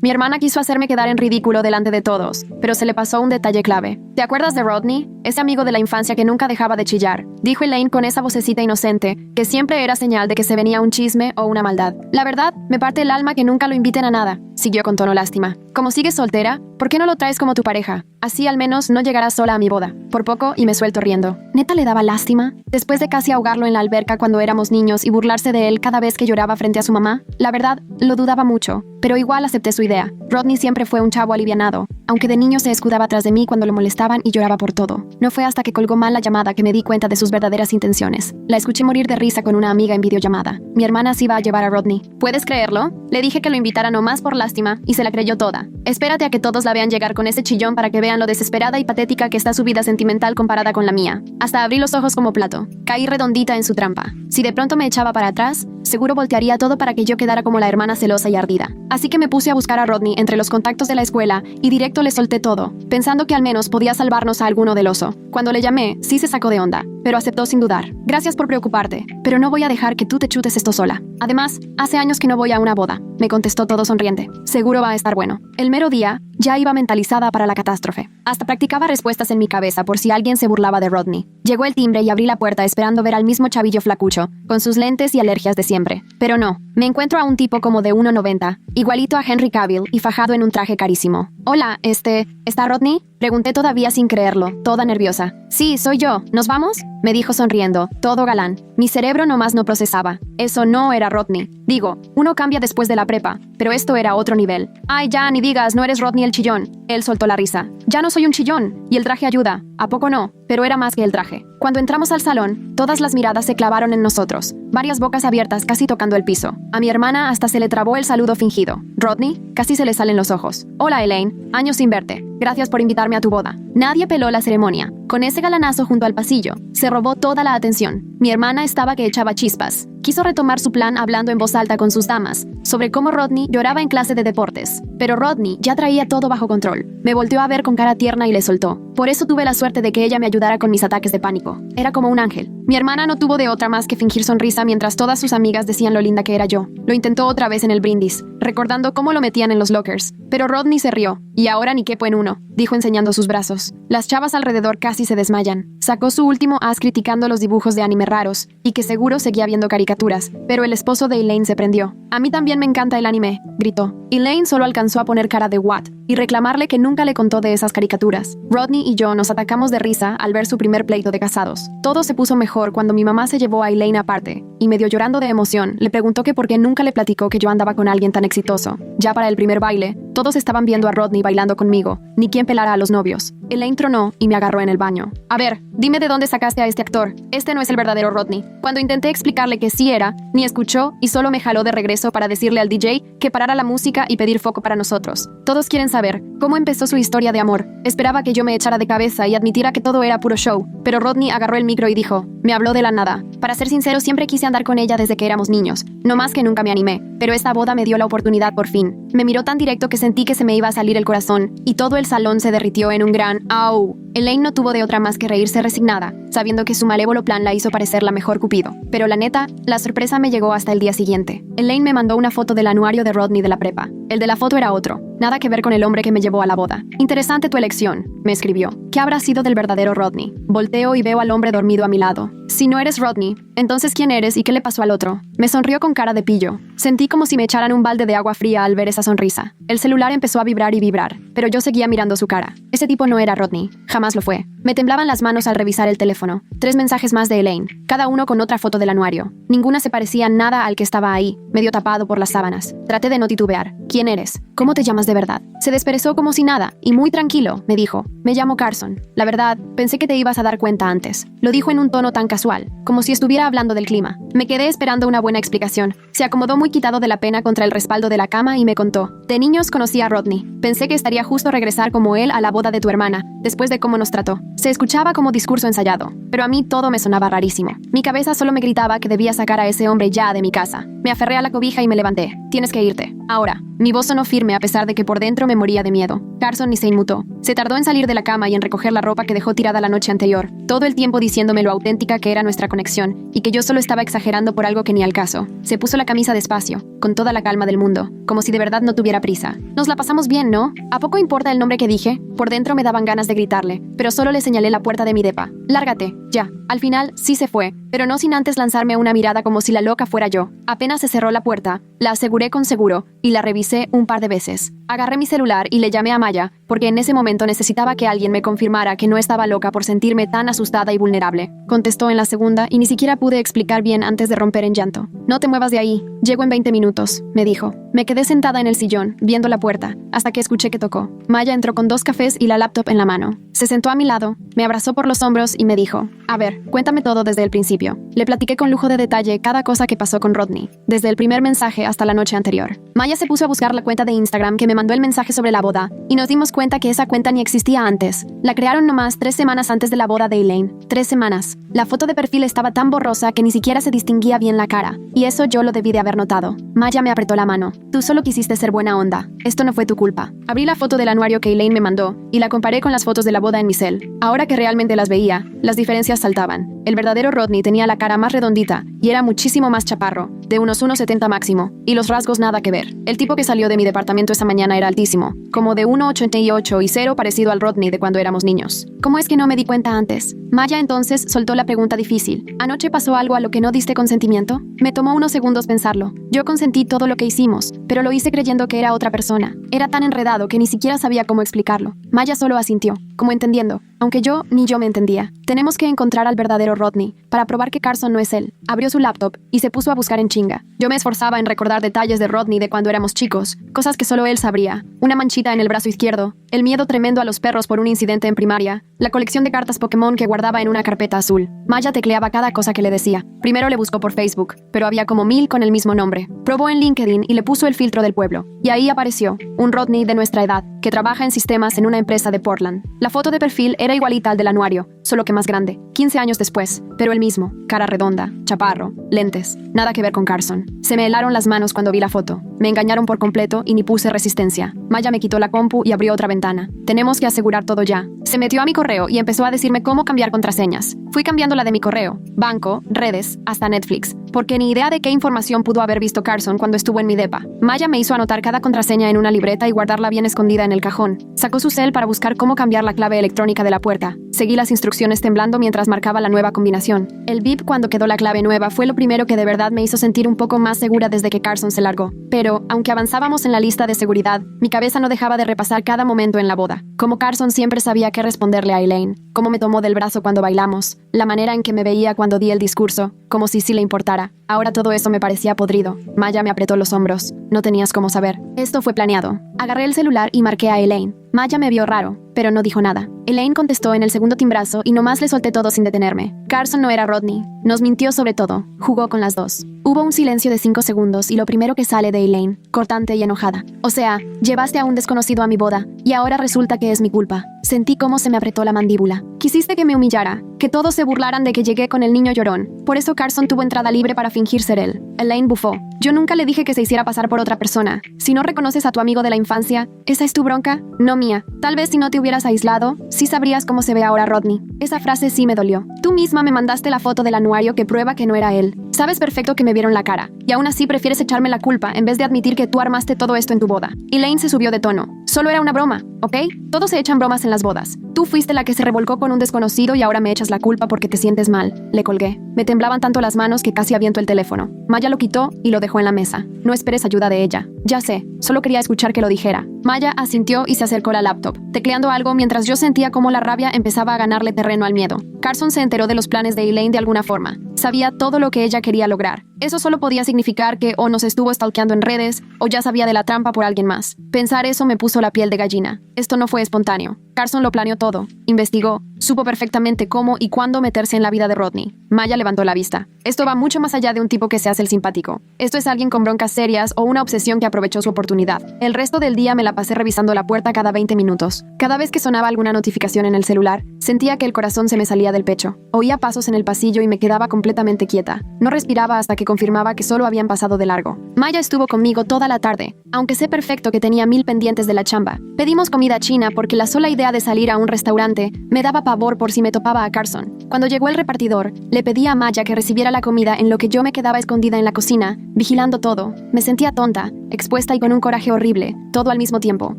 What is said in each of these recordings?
Mi hermana quiso hacerme quedar en ridículo delante de todos, pero se le pasó un detalle clave. ¿Te acuerdas de Rodney? Ese amigo de la infancia que nunca dejaba de chillar, dijo Elaine con esa vocecita inocente, que siempre era señal de que se venía un chisme o una maldad. La verdad, me parte el alma que nunca lo inviten a nada, siguió con tono lástima. Como sigues soltera, ¿por qué no lo traes como tu pareja? Así al menos no llegarás sola a mi boda. Por poco y me suelto riendo. ¿Neta le daba lástima? Después de casi ahogarlo en la alberca cuando éramos niños y burlarse de él cada vez que lloraba frente a su mamá, la verdad, lo dudaba mucho, pero igual acepté su idea. Rodney siempre fue un chavo alivianado, aunque de niño se escudaba tras de mí cuando lo molestaban y lloraba por todo. No fue hasta que colgó mal la llamada que me di cuenta de sus verdaderas intenciones. La escuché morir de risa con una amiga en videollamada. Mi hermana se iba a llevar a Rodney. ¿Puedes creerlo? Le dije que lo invitara nomás por lástima y se la creyó toda. Espérate a que todos la vean llegar con ese chillón para que vean lo desesperada y patética que está su vida sentimental comparada con la mía. Hasta abrí los ojos como plato. Caí redondita en su trampa. Si de pronto me echaba para atrás, seguro voltearía todo para que yo quedara como la hermana celosa y ardida. Así que me puse a buscar a Rodney entre los contactos de la escuela y directo le solté todo, pensando que al menos podía salvarnos a alguno del oso. Cuando le llamé, sí se sacó de onda, pero aceptó sin dudar. Gracias por preocuparte, pero no voy a dejar que tú te chutes esto sola. Además, hace años que no voy a una boda, me contestó todo sonriente. Seguro va a estar bueno. El mero día, ya iba mentalizada para la catástrofe. Hasta practicaba respuestas en mi cabeza por si alguien se burlaba de Rodney. Llegó el timbre y abrí la puerta esperando ver al mismo chavillo flacucho, con sus lentes y alergias de siempre. Pero no, me encuentro a un tipo como de 1,90, igualito a Henry Cavill y fajado en un traje carísimo. Hola, ¿está Rodney? Pregunté todavía sin creerlo, toda nerviosa. Sí, soy yo. ¿Nos vamos? Me dijo sonriendo, todo galán. Mi cerebro nomás no procesaba. Eso no era Rodney. Digo, uno cambia después de la prepa, pero esto era otro nivel. Ay, ya, ni digas, no eres Rodney el chillón. Él soltó la risa. Ya no soy un chillón, y el traje ayuda. ¿A poco no? Pero era más que el traje. Cuando entramos al salón, todas las miradas se clavaron en nosotros, varias bocas abiertas casi tocando el piso. A mi hermana hasta se le trabó el saludo fingido. Rodney, casi se le salen los ojos. Hola Elaine, años sin verte. Gracias por invitarme a tu boda. Nadie peló la ceremonia. Con ese galanazo junto al pasillo, se robó toda la atención. Mi hermana estaba que echaba chispas. Quiso retomar su plan hablando en voz alta con sus damas sobre cómo Rodney lloraba en clase de deportes. Pero Rodney ya traía todo bajo control. Me volteó a ver con cara tierna y le soltó. Por eso tuve la suerte de que ella me ayudara con mis ataques de pánico. Era como un ángel. Mi hermana no tuvo de otra más que fingir sonrisa mientras todas sus amigas decían lo linda que era yo. Lo intentó otra vez en el brindis, recordando cómo lo metían en los lockers. Pero Rodney se rió. Y ahora ni quepo en uno, dijo enseñando sus brazos. Las chavas alrededor casi se desmayan. Sacó su último as criticando los dibujos de anime raros, y que seguro seguía viendo caricaturas, pero el esposo de Elaine se prendió. A mí también me encanta el anime, gritó. Elaine solo alcanzó a poner cara de what, y reclamarle que nunca le contó de esas caricaturas. Rodney y yo nos atacamos de risa al ver su primer pleito de casados. Todo se puso mejor cuando mi mamá se llevó a Elaine aparte, y medio llorando de emoción, le preguntó que por qué nunca le platicó que yo andaba con alguien tan exitoso. Ya para el primer baile, todos estaban viendo a Rodney bailando conmigo, ni quién pelara a los novios. Elaine tronó y me agarró en el baño. A ver, dime de dónde sacaste a este actor. Este no es el verdadero Rodney. Cuando intenté explicarle que sí era, ni escuchó y solo me jaló de regreso para decirle al DJ que parara la música y pedir foco para nosotros. Todos quieren saber cómo empezó su historia de amor. Esperaba que yo me echara de cabeza y admitiera que todo era puro show, pero Rodney agarró el micro y dijo, me habló de la nada. Para ser sincero, siempre quise andar con ella desde que éramos niños, no más que nunca me animé, pero esta boda me dio la oportunidad por fin. Me miró tan directo que sentí que se me iba a salir el corazón, y todo el salón se derritió en un gran ¡au! Elaine no tuvo de otra más que reírse resignada, sabiendo que su malévolo plan la hizo parecer la mejor Cupido. Pero la neta, la sorpresa me llegó hasta el día siguiente. Elaine me mandó una foto del anuario de Rodney de la prepa. El de la foto era otro, nada que ver con el hombre que me llevó a la boda. Interesante tu elección, me escribió. ¿Qué habrá sido del verdadero Rodney? Volteo y veo al hombre dormido a mi lado. Si no eres Rodney, entonces ¿quién eres y qué le pasó al otro? Me sonrió con cara de pillo. Sentí como si me echaran un balde de agua fría al ver esa sonrisa. El celular empezó a vibrar y vibrar, pero yo seguía mirando su cara. Ese tipo no era Rodney, jamás lo fue. Me temblaban las manos al revisar el teléfono. 3 mensajes más de Elaine, cada uno con otra foto del anuario. Ninguna se parecía nada al que estaba ahí, medio tapado por las sábanas. Traté de no titubear. ¿Quién eres? ¿Cómo te llamas de verdad? Se desperezó como si nada, y muy tranquilo, me dijo. Me llamo Carson. La verdad, pensé que te ibas a dar cuenta antes. Lo dijo en un tono tan casual, como si estuviera hablando del clima. Me quedé esperando una buena explicación. Se acomodó muy quitado de la pena contra el respaldo de la cama y me contó. De niños conocí a Rodney. Pensé que estaría justo regresar como él a la boda de tu hermana, después de cómo nos trató. Se escuchaba como discurso ensayado, pero a mí todo me sonaba rarísimo. Mi cabeza solo me gritaba que debía sacar a ese hombre ya de mi casa. Me aferré a la cobija y me levanté. Tienes que irte. Ahora. Mi voz sonó firme a pesar de que por dentro me moría de miedo. Carson ni se inmutó. Se tardó en salir de la cama y en recoger la ropa que dejó tirada la noche anterior, todo el tiempo diciéndome lo auténtica que era nuestra conexión y que yo solo estaba exagerando por algo que ni al caso. Se puso la camisa despacio, con toda la calma del mundo, como si de verdad no tuviera prisa. Nos la pasamos bien, ¿no? ¿A poco importa el nombre que dije? Por dentro me daban ganas de gritarle, pero solo le señalé la puerta de mi depa. Lárgate, ya. Al final, sí se fue, pero no sin antes lanzarme una mirada como si la loca fuera yo. Apenas se cerró la puerta, la aseguré con seguro y la revisé un par de veces. Agarré mi celular y le llamé a Maya, porque en ese momento necesitaba que alguien me confirmara que no estaba loca por sentirme tan asustada y vulnerable. Contestó en la segunda y ni siquiera pude explicar bien antes de romper en llanto. No te muevas de ahí, llego en 20 minutos, me dijo. Me quedé sentada en el sillón, viendo la puerta, hasta que escuché que tocó. Maya entró con 2 cafés y la laptop en la mano. Se sentó a mi lado, me abrazó por los hombros y me dijo: a ver, cuéntame todo desde el principio. Le platiqué con lujo de detalle cada cosa que pasó con Rodney, desde el primer mensaje hasta la noche anterior. Maya se puso a buscar la cuenta de Instagram que me mandó el mensaje sobre la boda, y nos dimos cuenta que esa cuenta ni existía antes. La crearon nomás 3 semanas antes de la boda de Elaine. 3 semanas. La foto de perfil estaba tan borrosa que ni siquiera se distinguía bien la cara, y eso yo lo debí de haber notado. Maya me apretó la mano. Tú solo quisiste ser buena onda. Esto no fue tu culpa. Abrí la foto del anuario que Elaine me mandó, y la comparé con las fotos de la boda en mi cel. Ahora que realmente las veía, las diferencias saltaban. El verdadero Rodney tenía la cara más redondita, y era muchísimo más chaparro, de unos 1,70 máximo, y los rasgos nada que ver. El tipo que salió de mi departamento esa mañana era altísimo, como de 1,88 y cero parecido al Rodney de cuando éramos niños. ¿Cómo es que no me di cuenta antes? Maya entonces soltó la pregunta difícil. ¿Anoche pasó algo a lo que no diste consentimiento? Me tomó unos segundos pensarlo. Yo consentí todo lo que hicimos, pero lo hice creyendo que era otra persona. Era tan enredado que ni siquiera sabía cómo explicarlo. Maya solo asintió, como entendiendo, aunque ni yo me entendía. Tenemos que encontrar al verdadero Rodney, para probar que Carson no es él. Abrió su laptop y se puso a buscar en chinga. Yo me esforzaba en recordar detalles de Rodney de cuando éramos chicos, cosas que solo él sabría. Una manchita en el brazo izquierdo, el miedo tremendo a los perros por un incidente en primaria, la colección de cartas Pokémon que guardaba en una carpeta azul. Maya tecleaba cada cosa que le decía. Primero le buscó por Facebook, pero había como 1000 con el mismo nombre. Probó en LinkedIn y le puso el filtro del pueblo. Y ahí apareció, un Rodney de nuestra edad, que trabaja en sistemas en una empresa de Portland. La foto de perfil era igualita al del anuario, solo que más grande, 15 años después, pero el mismo, cara redonda, chaparro, lentes, nada que ver con Carson. Se me helaron las manos cuando vi la foto. Me engañaron por completo y ni puse resistencia. Maya me quitó la compu y abrió otra ventana. Tenemos que asegurar todo ya. Se metió a mi correo y empezó a decirme cómo cambiar contraseñas. Fui cambiando la de mi correo, banco, redes, hasta Netflix, porque ni idea de qué información pudo haber visto Carson cuando estuvo en mi depa. Maya me hizo anotar cada contraseña en una libreta y guardarla bien escondida en el cajón. Sacó su cel para buscar cómo cambiar la clave electrónica de la puerta. Seguí las instrucciones temblando mientras marcaba la nueva combinación. El bip cuando quedó la clave nueva fue lo primero que de verdad me hizo sentir un poco más segura desde que Carson se largó. Pero, aunque avanzábamos en la lista de seguridad, mi cabeza no dejaba de repasar cada momento en la boda. Como Carson siempre sabía qué responderle a Elaine, cómo me tomó del brazo cuando bailamos, la manera en que me veía cuando di el discurso, como si sí le importara. Ahora todo eso me parecía podrido. Maya me apretó los hombros. No tenías cómo saber. Esto fue planeado. Agarré el celular y marqué a Elaine. Maya me vio raro, pero no dijo nada. Elaine contestó en el segundo timbrazo y nomás le solté todo sin detenerme. Carson no era Rodney. Nos mintió sobre todo. Jugó con las dos. Hubo un silencio de 5 segundos y lo primero que sale de Elaine, cortante y enojada. O sea, llevaste a un desconocido a mi boda y ahora resulta que es mi culpa. Sentí cómo se me apretó la mandíbula. Quisiste que me humillara, que todos se burlaran de que llegué con el niño llorón. Por eso Carson tuvo entrada libre para fingir ser él. Elaine bufó. Yo nunca le dije que se hiciera pasar por otra persona. Si no reconoces a tu amigo de la infancia, ¿esa es tu bronca? No mía. Tal vez si no te hubieras aislado, sí sabrías cómo se ve ahora Rodney. Esa frase sí me dolió. Tú misma me mandaste la foto del anuario que prueba que no era él. Sabes perfecto que me vieron la cara, y aún así prefieres echarme la culpa en vez de admitir que tú armaste todo esto en tu boda. Elaine se subió de tono. Solo era una broma, ¿ok? Todos se echan bromas en las bodas. Tú fuiste la que se revolcó con un desconocido y ahora me echas la culpa porque te sientes mal. Le colgué. Me temblaban tanto las manos que casi aviento el teléfono. Maya lo quitó y lo dejó en la mesa. No esperes ayuda de ella. Ya sé, solo quería escuchar que lo dijera. Maya asintió y se acercó a la laptop, tecleando algo mientras yo sentía cómo la rabia empezaba a ganarle terreno al miedo. Carson se enteró de los planes de Elaine de alguna forma. Sabía todo lo que ella quería lograr. Eso solo podía significar que o nos estuvo stalkeando en redes o ya sabía de la trampa por alguien más. Pensar eso me puso la piel de gallina. Esto no fue espontáneo. Carson lo planeó todo, investigó, supo perfectamente cómo y cuándo meterse en la vida de Rodney. Maya levantó la vista. Esto va mucho más allá de un tipo que se hace el simpático. Esto es alguien con broncas serias o una obsesión que aprovechó su oportunidad. El resto del día me la pasé revisando la puerta cada 20 minutos. Cada vez que sonaba alguna notificación en el celular, sentía que el corazón se me salía del pecho. Oía pasos en el pasillo y me quedaba completamente quieta. No respiraba hasta que confirmaba que solo habían pasado de largo. Maya estuvo conmigo toda la tarde, aunque sé perfecto que tenía 1000 pendientes de la chamba. Pedimos comida china porque la sola idea de salir a un restaurante me daba pavor por si me topaba a Carson. Cuando llegó el repartidor, le pedí a Maya que recibiera la comida en lo que yo me quedaba escondida en la cocina, vigilando todo. Me sentía tonta, expuesta y con un coraje horrible, todo al mismo tiempo.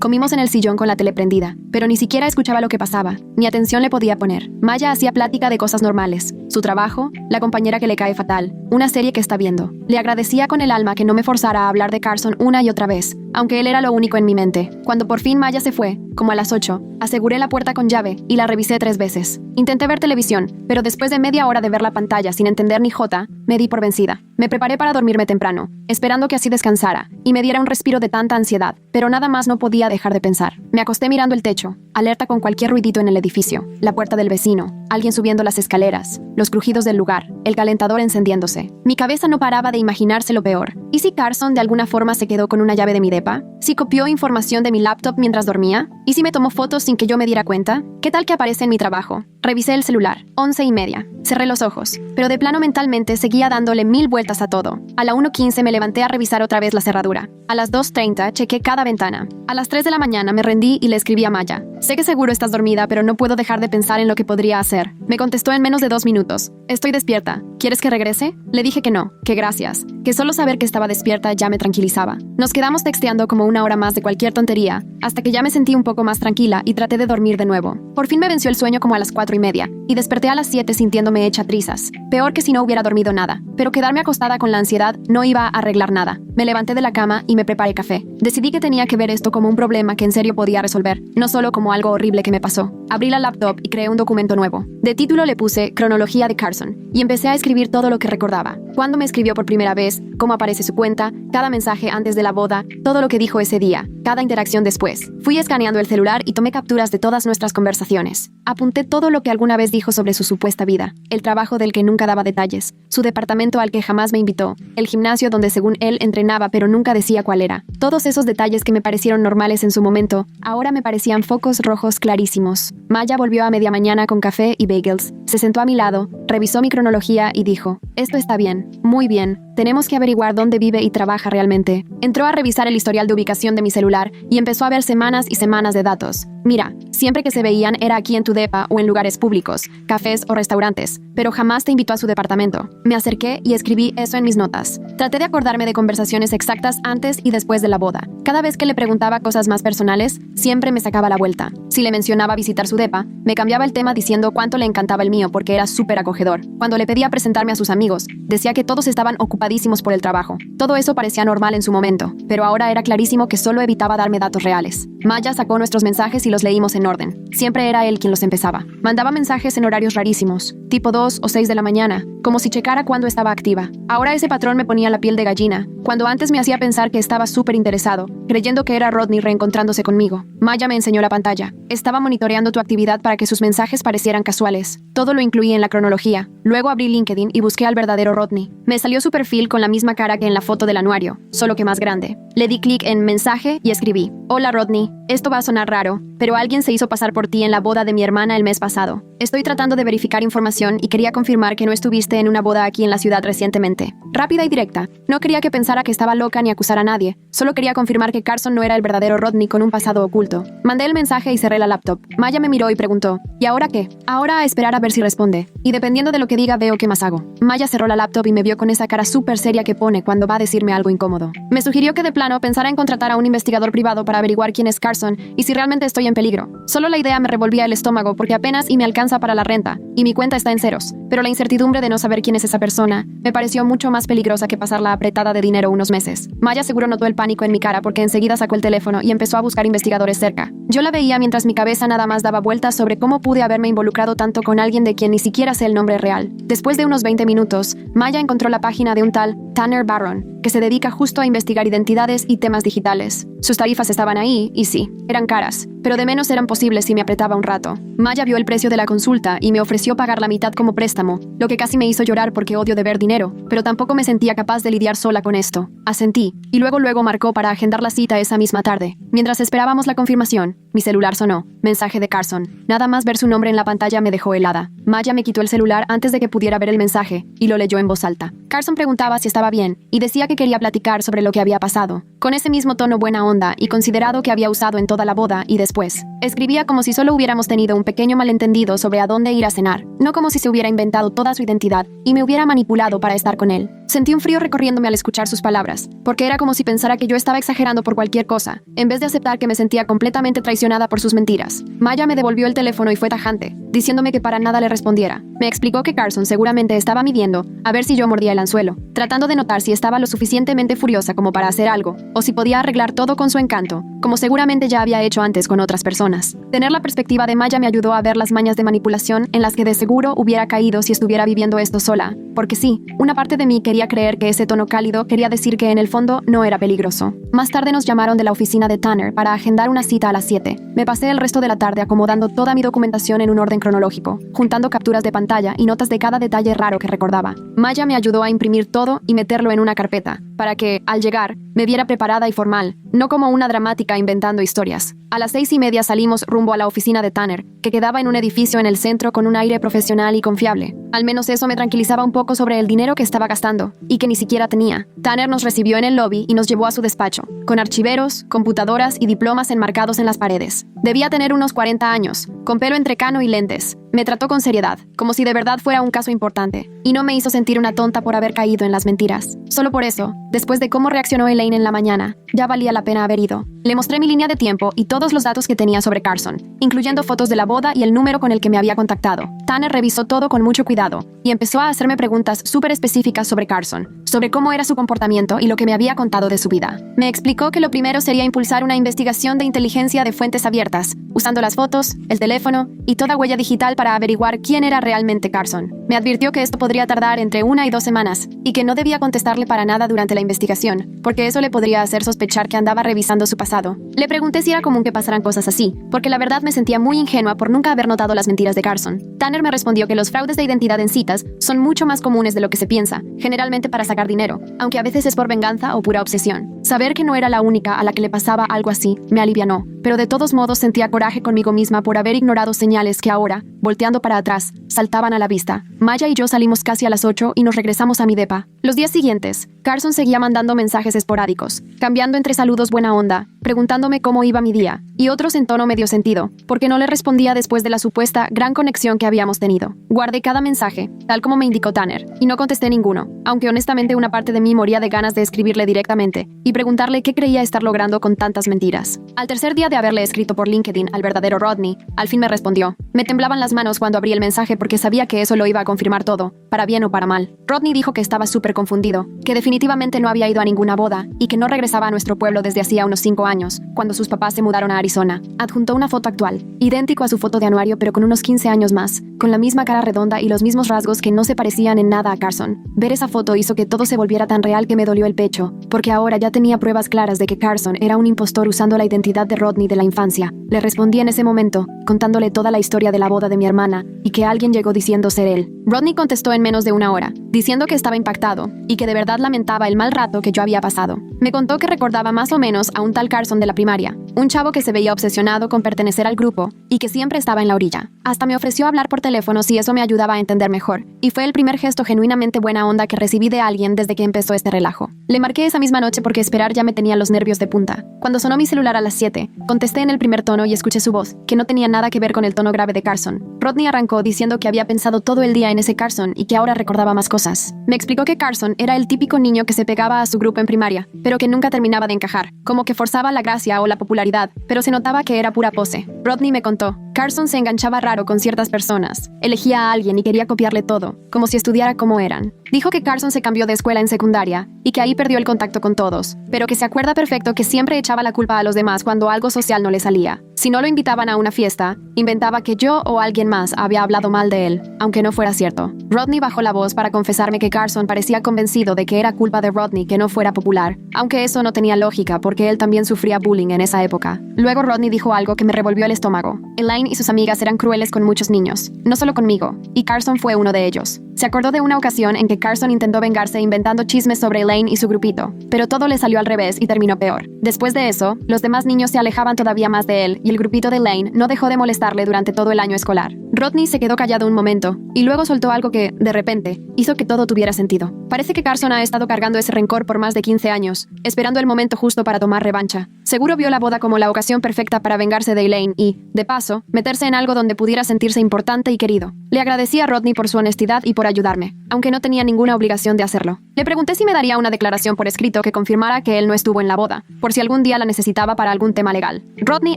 Comimos en el sillón con la tele prendida, pero ni siquiera escuchaba lo que pasaba, ni atención le podía poner. Maya hacía plática de cosas normales, su trabajo, la compañera que le cae fatal, una serie que está viendo. Le agradecía con el alma que no me forzara a hablar de Carson una y otra vez, aunque él era lo único en mi mente. Cuando por fin Maya se fue, como a las 8, aseguré la puerta con llave y la revisé 3 veces. Intenté ver televisión, pero después de media hora de ver la pantalla sin entender ni jota, me di por vencida. Me preparé para dormirme temprano, esperando que así descansara y me diera un respiro de tanta ansiedad, pero nada más no podía dejar de pensar. Me acosté mirando el techo, alerta con cualquier ruidito en el edificio, la puerta del vecino, alguien subiendo las escaleras, los crujidos del lugar, el calentador encendiéndose. Mi cabeza no paraba de imaginarse lo peor. ¿Y si Carson de alguna forma se quedó con una llave de mi depa? ¿Si copió información de mi laptop mientras dormía? ¿Y si me tomó fotos sin que yo me diera cuenta? ¿Qué tal que aparece en mi trabajo? Revisé el celular, 11:30. Cerré los ojos, pero de plano mentalmente seguía dándole 1000 vueltas a todo. A la 1:15 me levanté a revisar otra vez la cerradura. A las 2:30 chequé cada ventana. A las 3 de la mañana me rendí y le escribí a Maya. Sé que seguro estás dormida, pero no puedo dejar de pensar en lo que podría hacer. Me contestó en menos de 2 minutos. Estoy despierta. ¿Quieres que regrese? Le dije que no, que gracias, que solo saber que estaba despierta ya me tranquilizaba. Nos quedamos texteando como 1 hora más de cualquier tontería, hasta que ya me sentí un poco más tranquila y traté de dormir de nuevo. Por fin me venció el sueño como a las 4:30, y desperté a las 7 sintiéndome hecha trizas. Peor que si no hubiera dormido nada. Pero quedarme acostada con la ansiedad no iba a arreglar nada. Me levanté de la cama y me preparé café. Decidí que tenía que ver esto como un problema que en serio podía resolver, no solo como algo horrible que me pasó. Abrí la laptop y creé un documento nuevo. De título le puse Cronología de Carson, y empecé a escribir todo lo que recordaba. Cuándo me escribió por primera vez, cómo aparece su cuenta, cada mensaje antes de la boda, todo lo que dijo ese día, cada interacción después. Fui escaneando el celular y tomé capturas de todas nuestras conversaciones. Apunté todo lo que alguna vez dijo sobre su supuesta vida, el trabajo del que nunca daba detalles, su departamento al que jamás me invitó, el gimnasio donde según él entrenaba pero nunca decía cuál era. Todos esos detalles que me parecieron normales en su momento, ahora me parecían focos rojos clarísimos. Maya volvió a media mañana con café y bagels, se sentó a mi lado, revisó mi cronología y dijo, esto está bien, muy bien, tenemos que averiguar dónde vive y trabaja realmente. Entró a revisar el historial de ubicación de mi celular y empezó a ver semanas y semanas de datos. Mira, siempre que se veían era aquí en tu depa o en lugares públicos, cafés o restaurantes, pero jamás te invitó a su departamento. Me acerqué y escribí eso en mis notas. Traté de acordarme de conversaciones exactas antes y después de la boda. Cada vez que le preguntaba cosas más personales, siempre me sacaba la vuelta. Si le mencionaba visitar su depa, me cambiaba el tema diciendo cuánto le encantaba el mío porque era súper acogedor. Cuando le pedía presentarme a sus amigos, decía que todos estaban ocupadísimos por el trabajo. Todo eso parecía normal en su momento, pero ahora era clarísimo que solo evitaba darme datos reales. Maya sacó nuestros mensajes y los leímos en orden. Siempre era él quien los empezaba. Mandaba mensajes en horarios rarísimos, tipo 2 o 6 de la mañana, como si checara cuándo estaba activa. Ahora ese patrón me ponía la piel de gallina, cuando antes me hacía pensar que estaba súper interesado, creyendo que era Rodney reencontrándose conmigo. Maya me enseñó la pantalla. Estaba monitoreando tu actividad para que sus mensajes parecieran casuales. Todo lo incluí en la cronología. Luego abrí LinkedIn y busqué al verdadero Rodney. Me salió su perfil con la misma cara que en la foto del anuario, solo que más grande. Le di clic en mensaje y escribí, hola Rodney, esto va a sonar raro, pero alguien se hizo pasar por ti en la boda de mi hermana el mes pasado. Estoy tratando de verificar información y quería confirmar que no estuviste en una boda aquí en la ciudad recientemente. Rápida y directa. No quería que pensara que estaba loca ni acusar a nadie. Solo quería confirmar que Carson no era el verdadero Rodney con un pasado oculto. Mandé el mensaje y cerré la laptop. Maya me miró y preguntó, ¿y ahora qué? Ahora a esperar a ver si responde. Y dependiendo de lo que diga veo qué más hago. Maya cerró la laptop y me vio con esa cara súper seria que pone cuando va a decirme algo incómodo. Me sugirió que de plano pensara en contratar a un investigador privado para averiguar quién es Carson y si realmente estoy en peligro. Solo la idea me revolvía el estómago porque apenas y me alcanza para la renta, y mi cuenta está en ceros. Pero la incertidumbre de no saber quién es esa persona me pareció mucho más peligrosa que pasar la apretada de dinero unos meses. Maya seguro notó el pánico en mi cara porque enseguida sacó el teléfono y empezó a buscar investigadores cerca. Yo la veía mientras mi cabeza nada más daba vueltas sobre cómo pude haberme involucrado tanto con alguien de quien ni siquiera sé el nombre real. Después de unos 20 minutos, Maya encontró la página de un tal Tanner Barron, que se dedica justo a investigar identidades y temas digitales. Sus tarifas estaban ahí, y sí, eran caras, pero de menos eran posibles si me apretaba un rato. Maya vio el precio de la consulta y me ofreció pagar la mitad como préstamo, lo que casi me hizo llorar porque odio deber dinero, pero tampoco me sentía capaz de lidiar sola con esto. Asentí, y luego marcó para agendar la cita esa misma tarde. Mientras esperábamos la confirmación, Mi celular sonó. Mensaje de Carson. Nada más ver su nombre en la pantalla me dejó helada. Maya me quitó el celular antes de que pudiera ver el mensaje y lo leyó en voz alta. Carson preguntaba si estaba bien y decía que quería platicar sobre lo que había pasado, con ese mismo tono buena onda y considerado que había usado en toda la boda y después. Escribía como si solo hubiéramos tenido un pequeño malentendido sobre a dónde ir a cenar, no como si se hubiera inventado toda su identidad y me hubiera manipulado para estar con él. Sentí un frío recorriéndome al escuchar sus palabras, porque era como si pensara que yo estaba exagerando por cualquier cosa, en vez de aceptar que me sentía completamente traicionada por sus mentiras. Maya me devolvió el teléfono y fue tajante, diciéndome que para nada le respondiera. Me explicó que Carson seguramente estaba midiendo a ver si yo mordía el anzuelo, tratando de notar si estaba lo suficientemente furiosa como para hacer algo, o si podía arreglar todo con su encanto, como seguramente ya había hecho antes con otras personas. Tener la perspectiva de Maya me ayudó a ver las mañas de manipulación en las que de seguro hubiera caído si estuviera viviendo esto sola, porque sí, una parte de mí quería creer que ese tono cálido quería decir que en el fondo no era peligroso. Más tarde nos llamaron de la oficina de Tanner para agendar una cita a las 7. Me pasé el resto de la tarde acomodando toda mi documentación en un orden cronológico, juntando capturas de pantalla y notas de cada detalle raro que recordaba. Maya me ayudó a imprimir todo y meterlo en una carpeta, para que, al llegar, me viera preparada y formal, no como una dramática inventando historias. A las 6:30 salimos rumbo a la oficina de Tanner, que quedaba en un edificio en el centro con un aire profesional y confiable. Al menos eso me tranquilizaba un poco sobre el dinero que estaba gastando, y que ni siquiera tenía. Tanner nos recibió en el lobby y nos llevó a su despacho, con archiveros, computadoras y diplomas enmarcados en las paredes. Debía tener unos 40 años, con pelo entrecano y lentes. Me trató con seriedad, como si de verdad fuera un caso importante, y no me hizo sentir una tonta por haber caído en las mentiras. Solo por eso, después de cómo reaccionó Elaine en la mañana, ya valía la pena haber ido. Le mostré mi línea de tiempo y todos los datos que tenía sobre Carson, incluyendo fotos de la boda y el número con el que me había contactado. Tanner revisó todo con mucho cuidado y empezó a hacerme preguntas súper específicas sobre Carson, sobre cómo era su comportamiento y lo que me había contado de su vida. Me explicó que lo primero sería impulsar una investigación de inteligencia de fuentes abiertas, usando las fotos, el teléfono y toda huella digital para averiguar quién era realmente Carson. Me advirtió que esto podría tardar entre 1 y 2 semanas y que no debía contestarle para nada durante la investigación, porque eso le podría hacer sospechar que andaba revisando su pasado. Le pregunté si era común que pasaran cosas así, porque la verdad me sentía muy ingenua por nunca haber notado las mentiras de Carson. Tanner me respondió que los fraudes de identidad en citas son mucho más comunes de lo que se piensa, generalmente para sacar dinero, aunque a veces es por venganza o pura obsesión. Saber que no era la única a la que le pasaba algo así me alivianó, pero de todos modos sentía coraje conmigo misma por haber ignorado señales que ahora, volteando para atrás, saltaban a la vista. Maya y yo salimos casi a las 8 y nos regresamos a mi depa. Los días siguientes, Carson seguía mandando mensajes esporádicos, cambiando entre saludos buena onda, preguntándome cómo iba mi día, y otros en tono medio sentido, porque no le respondía después de la supuesta gran conexión que habíamos tenido. Guardé cada mensaje, tal como me indicó Tanner, y no contesté ninguno, aunque honestamente una parte de mí moría de ganas de escribirle directamente y preguntarle qué creía estar logrando con tantas mentiras. Al tercer día de haberle escrito por LinkedIn al verdadero Rodney, al fin me respondió. Me temblaban las manos cuando abrí el mensaje porque sabía que eso lo iba a confirmar todo, para bien o para mal. Rodney dijo que estaba súper confundido, que definitivamente no había ido a ninguna boda y que no regresaba a nuestro pueblo desde hacía unos 5 años, cuando sus papás se mudaron a Arizona. Adjuntó una foto actual, idéntico a su foto de anuario pero con unos 15 años más, con la misma cara redonda y los mismos rasgos que no se parecían en nada a Carson. Ver esa foto hizo que todo se volviera tan real que me dolió el pecho, porque ahora ya tenía pruebas claras de que Carson era un impostor usando la identidad de Rodney de la infancia. Le respondí en ese momento, contándole toda la historia de la boda de mi hermana y que alguien llegó diciendo ser él. Rodney contestó en menos de 1 hora, diciendo que estaba impactado y que de verdad lamentaba el mal rato que yo había pasado. Me contó que recordaba más o menos a un tal Carson de la primaria, un chavo que se veía obsesionado con pertenecer al grupo y que siempre estaba en la orilla. Hasta me ofreció hablar por teléfono si eso me ayudaba a entender mejor, y fue el primer gesto genuinamente buena onda que recibí de alguien desde que empezó este relajo. Le marqué esa misma noche porque esperar ya me tenía los nervios de punta. Cuando sonó mi celular a las 7, contesté en el primer tono y escuché su voz, que no tenía nada que ver con el tono grave de Carson. Rodney arrancó diciendo que había pensado todo el día en ese Carson y que ahora recordaba más cosas. Me explicó que Carson era el típico niño que se pegaba a su grupo en primaria, pero que nunca terminaba de encajar, como que forzaba la gracia o la popularidad, pero se notaba que era pura pose. Rodney me contó, Carson se enganchaba raro con ciertas personas, elegía a alguien y quería copiarle todo, como si estudiara como eran. Dijo que Carson se cambió de escuela en secundaria y que ahí perdió el contacto con todos, pero que se acuerda perfecto que siempre echaba la culpa a los demás cuando algo social no le salía. Si no lo invitaban a una fiesta, inventaba que yo o alguien más había hablado mal de él, aunque no fuera cierto. Rodney bajó la voz para confesarme que Carson parecía convencido de que era culpa de Rodney que no fuera popular, aunque eso no tenía lógica porque él también sufría bullying en esa época. Luego Rodney dijo algo que me revolvió el estómago. Elaine y sus amigas eran crueles con muchos niños, no solo conmigo, y Carson fue uno de ellos. Se acordó de una ocasión en que Carson intentó vengarse inventando chismes sobre Elaine y su grupito, pero todo le salió al revés y terminó peor. Después de eso, los demás niños se alejaban todavía más de él y el grupito de Elaine no dejó de molestarle durante todo el año escolar. Rodney se quedó callado un momento y luego soltó algo que, de repente, hizo que todo tuviera sentido. Parece que Carson ha estado cargando ese rencor por más de 15 años, esperando el momento justo para tomar revancha. Seguro vio la boda como la ocasión perfecta para vengarse de Elaine y, de paso, meterse en algo donde pudiera sentirse importante y querido. Le agradecí a Rodney por su honestidad y por ayudarme, aunque no tenía ninguna obligación de hacerlo. Le pregunté si me daría una declaración por escrito que confirmara que él no estuvo en la boda, por si algún día la necesitaba para algún tema legal. Rodney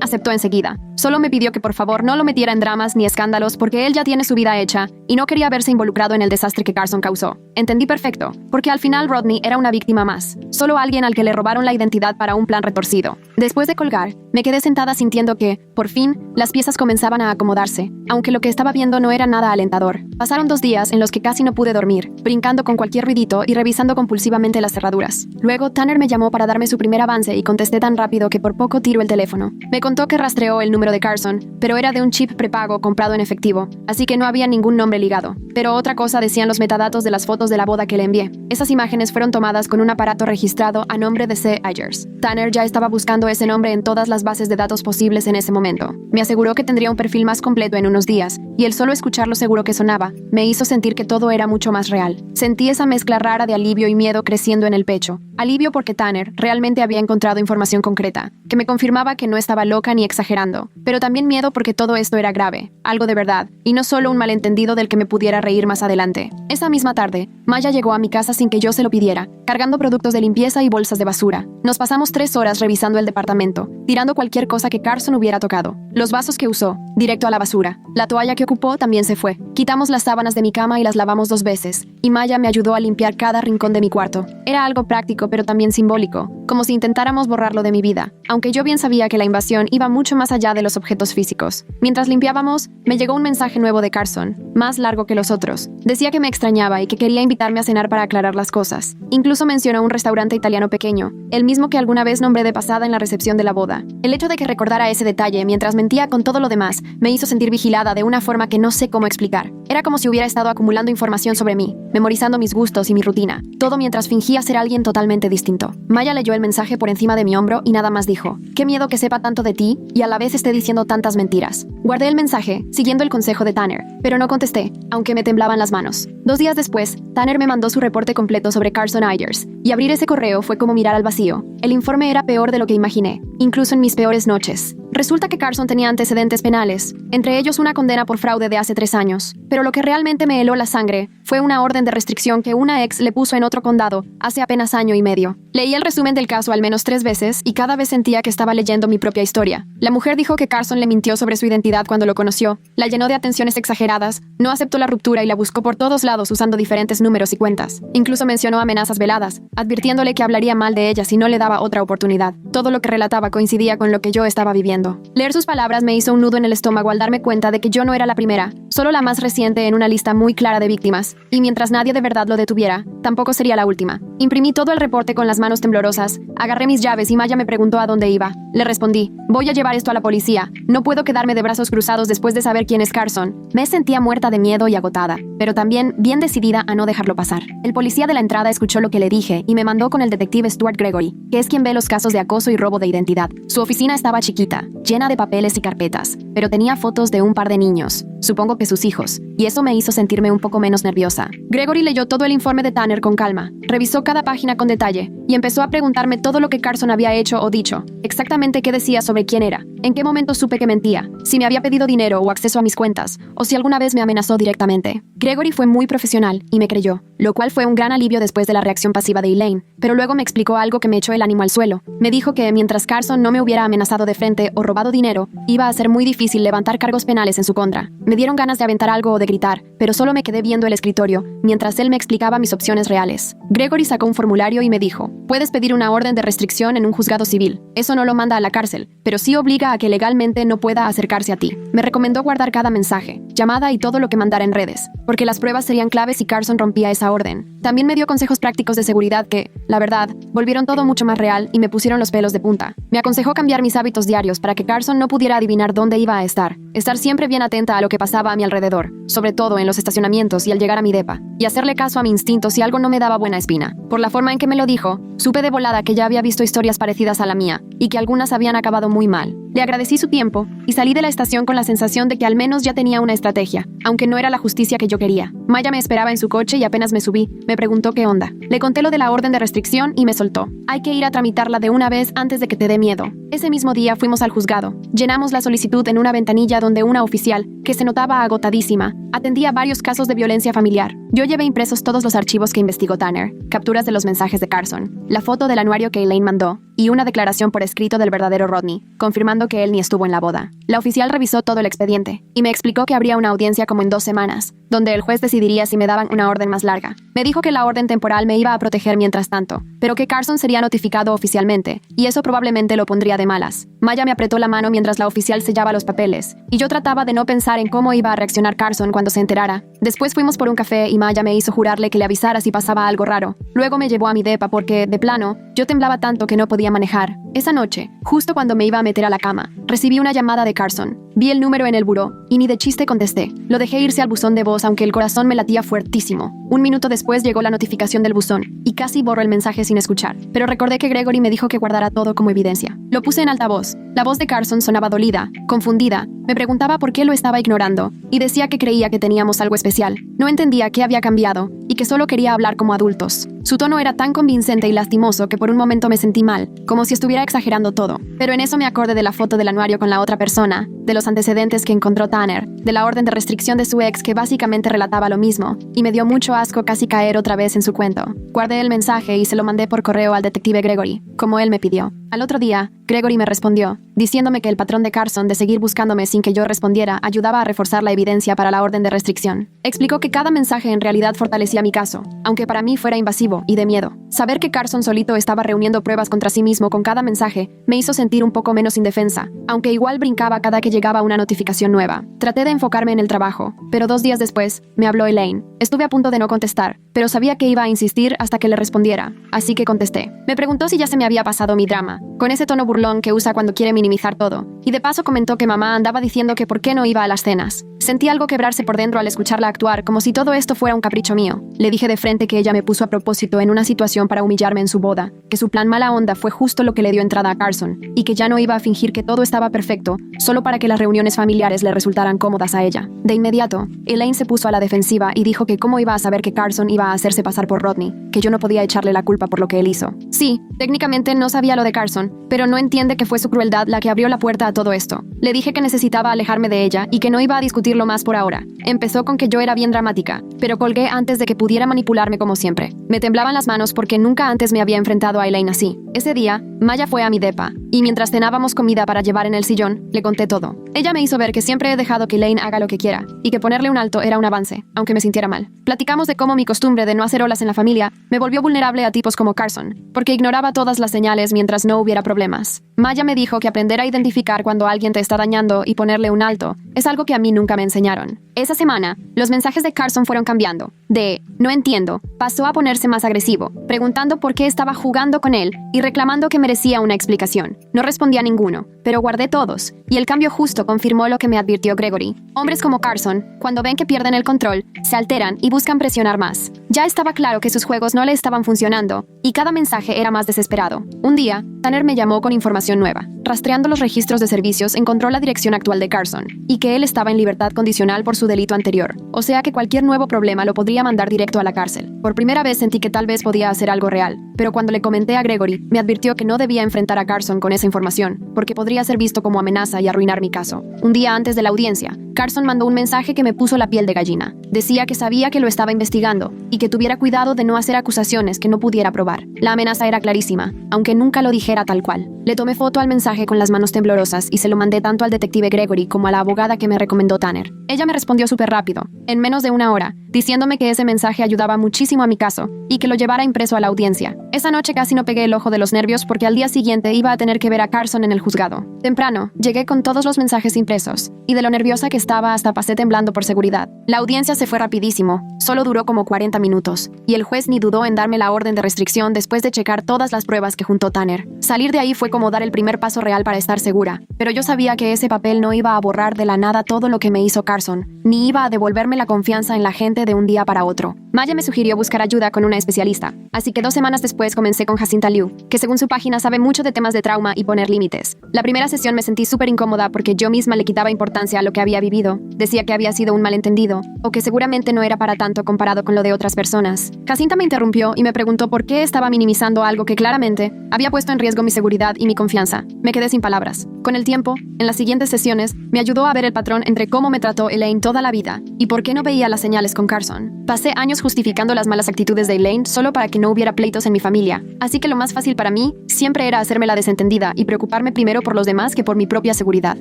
aceptó enseguida. Solo me pidió que por favor no lo metiera en dramas ni escándalos porque él ya tiene su vida hecha y no quería verse involucrado en el desastre que Carson causó. Entendí perfecto, porque al final Rodney era una víctima más, solo alguien al que le robaron la identidad para un plan retorcido. Después de colgar, me quedé sentada sintiendo que, por fin, las piezas comenzaban a acomodarse, aunque lo que estaba viendo no era nada alentador. Pasaron 2 días en los que casi no pude dormir, brincando con cualquier ruidito y revisando compulsivamente las cerraduras. Luego, Tanner me llamó para darme su primer avance y contesté tan rápido que por poco tiro el teléfono. Me contó que rastreó el número de Carson, pero era de un chip prepago comprado en efectivo, así que no había ningún nombre ligado. Pero otra cosa decían los metadatos de las fotos de la boda que le envié. Esas imágenes fueron tomadas con un aparato registrado a nombre de C. Ayers. Tanner ya estaba buscando ese nombre en todas las bases de datos posibles en ese momento. Me aseguró que tendría un perfil más completo en unos días, y el solo escuchar lo seguro que sonaba, me hizo sentir que todo era mucho más real. Sentí esa mezcla rara de alivio y miedo creciendo en el pecho. Alivio porque Tanner realmente había encontrado información concreta, que me confirmaba que no estaba loca ni exagerando, pero también miedo porque todo esto era grave, algo de verdad, y no solo un malentendido del que me pudiera reír más adelante. Esa misma tarde, Maya llegó a mi casa sin que yo se lo pidiera, cargando productos de limpieza y bolsas de basura. Nos pasamos 3 horas revisando el departamento, tirando cualquier cosa que Carson hubiera tocado. Los vasos que usó, directo a la basura. La toalla que ocupó también se fue. Quitamos las sábanas de mi cama y las lavamos 2 veces, y Maya me ayudó a limpiar cada rincón de mi cuarto. Era algo práctico pero también simbólico, como si intentáramos borrarlo de mi vida, aunque yo bien sabía que la invasión iba mucho más allá de los objetos físicos. Mientras limpiábamos, me llegó un mensaje nuevo de Carson, más largo que los otros. Decía que me extrañaba y que quería invitarme a cenar para aclarar las cosas. Incluso mencionó un restaurante italiano pequeño, el mismo que alguna vez nombré de pasada en la recepción de la boda. El hecho de que recordara ese detalle mientras mentía con todo lo demás me hizo sentir vigilada de una forma que no sé cómo explicar. Era como si hubiera estado acumulando información sobre mí, memorizando mis gustos y mi rutina, todo mientras fingía ser alguien totalmente distinto. Maya leyó el mensaje por encima de mi hombro y nada más dijo: «Qué miedo que sepa tanto de ti y a la vez esté diciendo tantas mentiras». Guardé el mensaje, siguiendo el consejo de Tanner, pero no contesté, aunque me temblaban las manos. 2 días después, Tanner me mandó su reporte completo sobre Carson Ayers, y abrir ese correo fue como mirar al vacío. El informe era peor de lo que imaginé, incluso en mis peores noches. Resulta que Carson tenía antecedentes penales, entre ellos una condena por fraude de hace 3 años. Pero lo que realmente me heló la sangre fue una orden de restricción que una ex le puso en otro condado hace apenas año y medio. Leí el resumen del caso al menos 3 veces y cada vez sentía que estaba leyendo mi propia historia. La mujer dijo que Carson le mintió sobre su identidad cuando lo conoció, la llenó de atenciones exageradas, no aceptó la ruptura y la buscó por todos lados usando diferentes números y cuentas. Incluso mencionó amenazas veladas, advirtiéndole que hablaría mal de ella si no le daba otra oportunidad. Todo lo que relataba coincidía con lo que yo estaba viviendo. Leer sus palabras me hizo un nudo en el estómago al darme cuenta de que yo no era la primera, solo la más reciente en una lista muy clara de víctimas, y mientras nadie de verdad lo detuviera, tampoco sería la última. Imprimí todo el reporte con las manos temblorosas, agarré mis llaves y Maya me preguntó a dónde iba. Le respondí: «Voy a llevar esto a la policía, no puedo quedarme de brazos cruzados después de saber quién es Carson». Me sentía muerta de miedo y agotada, pero también bien decidida a no dejarlo pasar. El policía de la entrada escuchó lo que le dije y me mandó con el detective Stuart Gregory, que es quien ve los casos de acoso y robo de identidad. Su oficina estaba chiquita, llena de papeles y carpetas, pero tenía fotos de un par de niños, supongo que sus hijos, y eso me hizo sentirme un poco menos nerviosa. Gregory leyó todo el informe de Tanner con calma, revisó cada página con detalle, y empezó a preguntarme todo lo que Carson había hecho o dicho, exactamente qué decía sobre quién era, en qué momento supe que mentía, si me había pedido dinero o acceso a mis cuentas, o si alguna vez me amenazó directamente. Gregory fue muy profesional y me creyó, lo cual fue un gran alivio después de la reacción pasiva de Elaine, pero luego me explicó algo que me echó el ánimo al suelo. Me dijo que mientras Carson no me hubiera amenazado de frente o robado dinero, iba a ser muy difícil levantar cargos penales en su contra. Me dieron ganas de aventar algo o de gritar, pero solo me quedé viendo el escritorio, mientras él me explicaba mis opciones reales. Gregory sacó un formulario y me dijo: Puedes pedir una orden de restricción en un juzgado civil. Eso no lo manda a la cárcel, pero sí obliga a que legalmente no pueda acercarse a ti. Me recomendó guardar cada mensaje, llamada y todo lo que mandara en redes, porque las pruebas serían claves si Carson rompía esa orden. También me dio consejos prácticos de seguridad que, la verdad, volvieron todo mucho más real y me pusieron los pelos de punta. Me aconsejó cambiar mis hábitos diarios para que Carson no pudiera adivinar dónde iba a estar siempre bien atenta a lo que pasaba a mi alrededor, sobre todo en los estacionamientos y al llegar a mi depa, y hacerle caso a mi instinto si algo no me daba buena espina. Por la forma en que me lo dijo, supe de volada que ya había visto historias parecidas a la mía, y que algunas habían acabado muy mal. Le agradecí su tiempo, y salí de la estación con la sensación de que al menos ya tenía una estrategia, aunque no era la justicia que yo quería. Maya me esperaba en su coche y apenas me subí, me preguntó qué onda. Le conté lo de la orden de restricción y me soltó. Hay que ir a tramitarla de una vez antes de que te dé miedo. Ese mismo día fuimos al juzgado. Llenamos la solicitud en una ventanilla donde una oficial, que se notaba agotadísima, atendía varios casos de violencia familiar. Yo llevé impresos todos los archivos que investigó Tanner, capturas de los mensajes de Carson, la foto del anuario que Elaine mandó, y una declaración por escrito del verdadero Rodney, confirmando que él ni estuvo en la boda. La oficial revisó todo el expediente, y me explicó que habría una audiencia como en 2 semanas, donde el juez decidiría si me daban una orden más larga. Me dijo que la orden temporal me iba a proteger mientras tanto, pero que Carson sería notificado oficialmente, y eso probablemente lo pondría de malas. Maya me apretó la mano mientras la oficial sellaba los papeles, y yo trataba de no pensar en cómo iba a reaccionar Carson cuando se enterara. Después fuimos por un café y Maya me hizo jurarle que le avisara si pasaba algo raro. Luego me llevó a mi depa porque, de plano, yo temblaba tanto que no podía manejar. Esa noche, justo cuando me iba a meter a la cama, recibí una llamada de Carson. Vi el número en el buró, y ni de chiste contesté. Lo dejé irse al buzón de voz aunque el corazón me latía fuertísimo. 1 minuto después llegó la notificación del buzón, y casi borro el mensaje sin escuchar. Pero recordé que Gregory me dijo que guardara todo como evidencia. Lo puse en altavoz. La voz de Carson sonaba dolida, confundida. Me preguntaba por qué lo estaba ignorando, y decía que creía que teníamos algo especial. No entendía qué había cambiado, y que solo quería hablar como adultos. Su tono era tan convincente y lastimoso que por un momento me sentí mal, como si estuviera exagerando todo. Pero en eso me acordé de la foto del anuario con la otra persona, de los antecedentes que encontró Tanner, de la orden de restricción de su ex que básicamente relataba lo mismo, y me dio mucho asco casi caer otra vez en su cuento. Guardé el mensaje y se lo mandé por correo al detective Gregory, como él me pidió. Al otro día, Gregory me respondió, diciéndome que el patrón de Carson de seguir buscándome sin que yo respondiera ayudaba a reforzar la evidencia para la orden de restricción. Explicó que cada mensaje en realidad fortalecía mi caso, aunque para mí fuera invasivo y de miedo. Saber que Carson solito estaba reuniendo pruebas contra sí mismo con cada mensaje me hizo sentir un poco menos indefensa, aunque igual brincaba cada que llegaba una notificación nueva. Traté de enfocarme en el trabajo, pero 2 días después, me habló Elaine. Estuve a punto de no contestar, pero sabía que iba a insistir hasta que le respondiera, así que contesté. Me preguntó si ya se me había pasado mi drama, con ese tono burlón que usa cuando quiere minimizar todo, y de paso comentó que mamá andaba diciendo que por qué no iba a las cenas. Sentí algo quebrarse por dentro al escucharla actuar, como si todo esto fuera un capricho mío. Le dije de frente que ella me puso a propósito en una situación para humillarme en su boda, que su plan mala onda fue justo lo que le dio entrada a Carson, y que ya no iba a fingir que todo estaba perfecto, solo para que las reuniones familiares le resultaran cómodas a ella. De inmediato, Elaine se puso a la defensiva y dijo que cómo iba a saber que Carson iba a hacerse pasar por Rodney, que yo no podía echarle la culpa por lo que él hizo. Sí, técnicamente no sabía lo de Carson, pero no entiende que fue su crueldad la que abrió la puerta a todo esto. Le dije que necesitaba alejarme de ella y que no iba a discutirlo más por ahora. Empezó con que yo era bien dramática, pero colgué antes de que pudiera manipularme como siempre. Me temblaban las manos porque nunca antes me había enfrentado a Elaine así. Ese día, Maya fue a mi depa, y mientras cenábamos comida para llevar en el sillón, le conté todo. Ella me hizo ver que siempre he dejado que Elaine haga lo que quiera, y que ponerle un alto era un avance, aunque me sintiera mal. Platicamos de cómo mi costumbre de no hacer olas en la familia me volvió vulnerable a tipos como Carson, porque ignoraba todas las señales mientras no hubiera problemas. Maya me dijo que aprender a identificar cuando alguien te está dañando y ponerle un alto es algo que a mí nunca me enseñaron. Esa semana, los mensajes de Carson fueron cambiando. De "no entiendo" pasó a ponerse más agresivo, preguntando por qué estaba jugando con él y reclamando que merecía una explicación. No respondí a ninguno, pero guardé todos, y el cambio justo confirmó lo que me advirtió Gregory. Hombres como Carson, cuando ven que pierden el control, se alteran y buscan presionar más. Ya estaba claro que sus juegos no le estaban funcionando, y cada mensaje era más desesperado. Un día, Tanner me llamó con información nueva. Rastreando los registros de servicios, encontró la dirección actual de Carson, y que él estaba en libertad condicional por su delito anterior. O sea que cualquier nuevo problema lo podría mandar directo a la cárcel. Por primera vez sentí que tal vez podía hacer algo real, pero cuando le comenté a Gregory, me advirtió que no debía enfrentar a Carson con esa información, porque podría ser visto como amenaza y arruinar mi caso. Un día antes de la audiencia, Carson mandó un mensaje que me puso la piel de gallina. Decía que sabía que lo estaba investigando y que tuviera cuidado de no hacer acusaciones que no pudiera probar. La amenaza era clarísima, aunque nunca lo dijera tal cual. Le tomé foto al mensaje con las manos temblorosas y se lo mandé tanto al detective Gregory como a la abogada que me recomendó Tanner. Ella me respondió súper rápido. En menos de 1 hora, diciéndome que ese mensaje ayudaba muchísimo a mi caso y que lo llevara impreso a la audiencia. Esa noche casi no pegué el ojo de los nervios porque al día siguiente iba a tener que ver a Carson en el juzgado. Temprano, llegué con todos los mensajes impresos y de lo nerviosa que estaba hasta pasé temblando por seguridad. La audiencia se fue rapidísimo, solo duró como 40 minutos y el juez ni dudó en darme la orden de restricción después de checar todas las pruebas que juntó Tanner. Salir de ahí fue como dar el primer paso real para estar segura, pero yo sabía que ese papel no iba a borrar de la nada todo lo que me hizo Carson, ni iba a devolverme la confianza en la gente de un día para otro. Maya me sugirió buscar ayuda con una especialista, así que 2 semanas después comencé con Jacinta Liu, que según su página sabe mucho de temas de trauma y poner límites. La primera sesión me sentí súper incómoda porque yo misma le quitaba importancia a lo que había vivido, decía que había sido un malentendido, o que seguramente no era para tanto comparado con lo de otras personas. Jacinta me interrumpió y me preguntó por qué estaba minimizando algo que claramente había puesto en riesgo mi seguridad y mi confianza. Me quedé sin palabras. Con el tiempo, en las siguientes sesiones, me ayudó a ver el patrón entre cómo me trató Elaine toda la vida y por qué no veía las señales con Carson. Pasé años justificando las malas actitudes de Elaine solo para que no hubiera pleitos en mi familia, así que lo más fácil para mí siempre era hacerme la desentendida y preocuparme primero por los demás que por mi propia seguridad.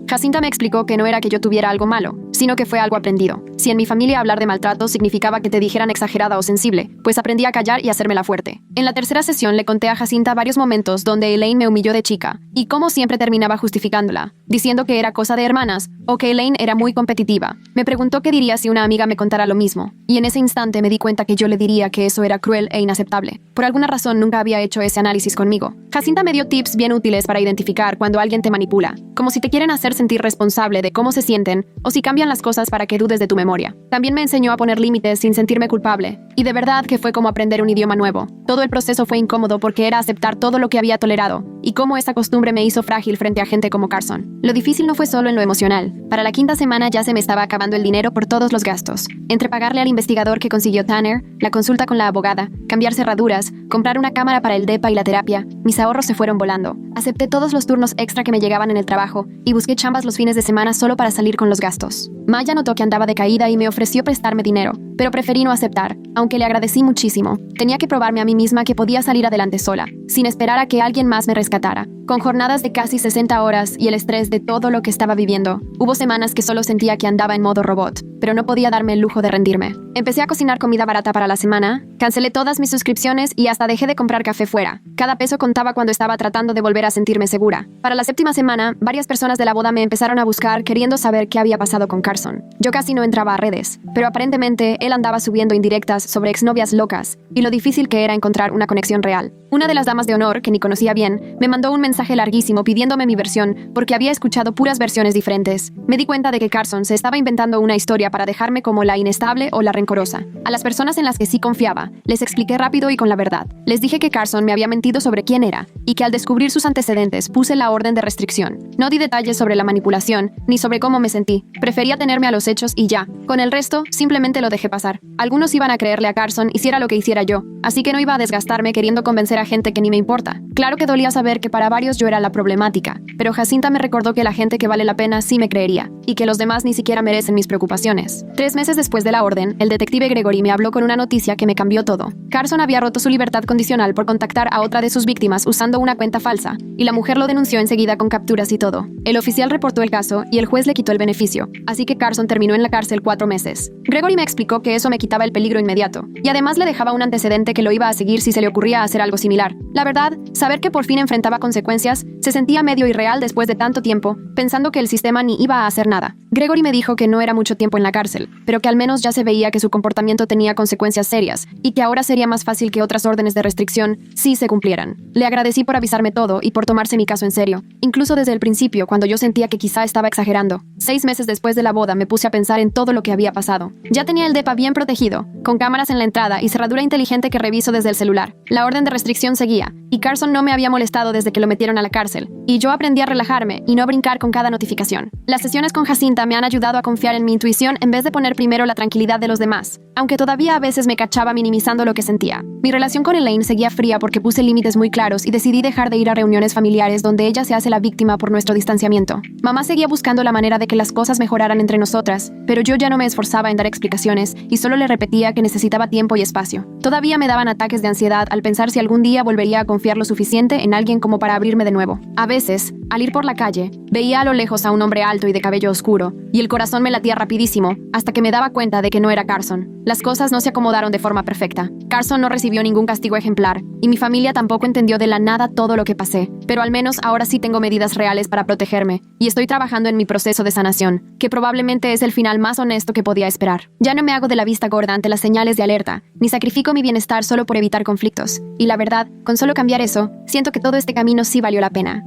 Jacinta me explicó que no era que yo tuviera algo malo, sino que fue algo aprendido. Si en mi familia hablar de maltrato significaba que te dijeran exagerada o sensible, pues aprendí a callar y hacérmela fuerte. En la tercera sesión le conté a Jacinta varios momentos donde Elaine me humilló de chica y cómo siempre terminaba justificándola, diciendo que era cosa de hermanas o que Elaine era muy competitiva. Me preguntó qué diría si una amiga me contara lo mismo, y en ese instante me di cuenta que yo le diría que eso era cruel e inaceptable. Por alguna razón nunca había hecho ese análisis conmigo. Jacinta me dio tips bien útiles para identificar cuando alguien te manipula, como si te quieren hacer sentir responsable de cómo se sienten o si cambian las cosas para que dudes de tu memoria. También me enseñó a poner límites sin sentirme culpable, y de verdad que fue como aprender un idioma nuevo. Todo el proceso fue incómodo porque era aceptar todo lo que había tolerado y cómo esa costumbre me hizo frágil frente a gente como Carson. Lo difícil no fue solo en lo emocional. Para la 5ª semana ya se me estaba acabando el dinero por todos los gastos. Entre pagarle al investigador que consiguió Tanner, la consulta con la abogada, cambiar cerraduras, comprar una cámara para el DEPA y la terapia, mis ahorros se fueron volando. Acepté todos los turnos extra que me llegaban en el trabajo y busqué chambas los fines de semana solo para salir con los gastos. Maya notó que andaba decaída y me ofreció prestarme dinero, pero preferí no aceptar, aunque le agradecí muchísimo. Tenía que probarme a mí misma que podía salir adelante sola, sin esperar a que alguien más me rescatara. Con jornadas de casi 60 horas y el estrés de todo lo que estaba viviendo, hubo semanas que solo sentía que andaba en modo robot, pero no podía darme el lujo de rendirme. Empecé a cocinar comida barata para la semana, cancelé todas mis suscripciones y hasta dejé de comprar café fuera. Cada peso contaba cuando estaba tratando de volver a sentirme segura. Para la 7ª semana, varias personas de la boda me empezaron a buscar queriendo saber qué había pasado con Carson. Yo casi no entraba a redes, pero aparentemente él andaba subiendo indirectas sobre exnovias locas y lo difícil que era encontrar una conexión real. Una de las damas de honor, que ni conocía bien, me mandó un mensaje larguísimo pidiéndome mi versión porque había escuchado puras versiones diferentes. Me di cuenta de que Carson se estaba inventando una historia para dejarme como la inestable o la rencorosa. A las personas en las que sí confiaba, les expliqué rápido y con la verdad. Les dije que Carson me había mentido sobre quién era y que al descubrir sus antecedentes puse la orden de restricción. No di detalles sobre la manipulación ni sobre cómo me sentí. Prefería tenerme a los hechos y ya. Con el resto, simplemente lo dejé pasar. Algunos iban a creerle a Carson hiciera lo que hiciera yo, así que no iba a desgastarme queriendo convencer a gente que ni me importa. Claro que dolía saber que para varios yo era la problemática, pero Jacinta me recordó que la gente que vale la pena sí me creería, y que los demás ni siquiera merecen mis preocupaciones. 3 meses después de la orden, el detective Gregory me habló con una noticia que me cambió todo. Carson había roto su libertad condicional por contactar a otra de sus víctimas usando una cuenta falsa, y la mujer lo denunció enseguida con capturas y todo. El oficial reportó el caso y el juez le quitó el beneficio, así que Carson terminó en la cárcel 4 meses. Gregory me explicó que eso me quitaba el peligro inmediato, y además le dejaba un antecedente que lo iba a seguir si se le ocurría hacer algo similar. La verdad, saber que por fin enfrentaba consecuencias se sentía medio irreal después de tanto tiempo, pensando que el sistema ni iba a hacer nada. Gregory me dijo que no era mucho tiempo en la cárcel, pero que al menos ya se veía que su comportamiento tenía consecuencias serias y que ahora sería más fácil que otras órdenes de restricción sí se cumplieran. Le agradecí por avisarme todo y por tomarse mi caso en serio, incluso desde el principio cuando yo sentía que quizá estaba exagerando. 6 meses después de la boda me puse a pensar en todo lo que había pasado. Ya tenía el DEPA bien protegido, con cámaras en la entrada y cerradura inteligente que reviso desde el celular. La orden de restricción seguía, y Carson no me había molestado desde que lo metieron a la cárcel, y yo aprendí a relajarme y no brincar con cada notificación. Las sesiones con Jacinta me han ayudado a confiar en mi intuición en vez de poner primero la tranquilidad de los demás, aunque todavía a veces me cachaba minimizando lo que sentía. Mi relación con Elaine seguía fría porque puse límites muy claros y decidí dejar de ir a reuniones familiares donde ella se hace la víctima por nuestro distanciamiento. Mamá seguía buscando la manera de que las cosas mejoraran entre nosotras, pero yo ya no me esforzaba en dar explicaciones y solo le repetía que necesitaba tiempo y espacio. Todavía me daban ataques de ansiedad al pensar si algún día volvería a confiar lo suficiente en alguien como para abrirme de nuevo. A veces, Al ir por la calle, veía a lo lejos a un hombre alto y de cabello oscuro, y el corazón me latía rapidísimo, hasta que me daba cuenta de que no era Carson. Las cosas no se acomodaron de forma perfecta. Carson no recibió ningún castigo ejemplar, y mi familia tampoco entendió de la nada todo lo que pasé. Pero al menos ahora sí tengo medidas reales para protegerme, y estoy trabajando en mi proceso de sanación, que probablemente es el final más honesto que podía esperar. Ya no me hago de la vista gorda ante las señales de alerta, ni sacrifico mi bienestar solo por evitar conflictos. Y la verdad, con solo cambiar eso, siento que todo este camino sí valió la pena.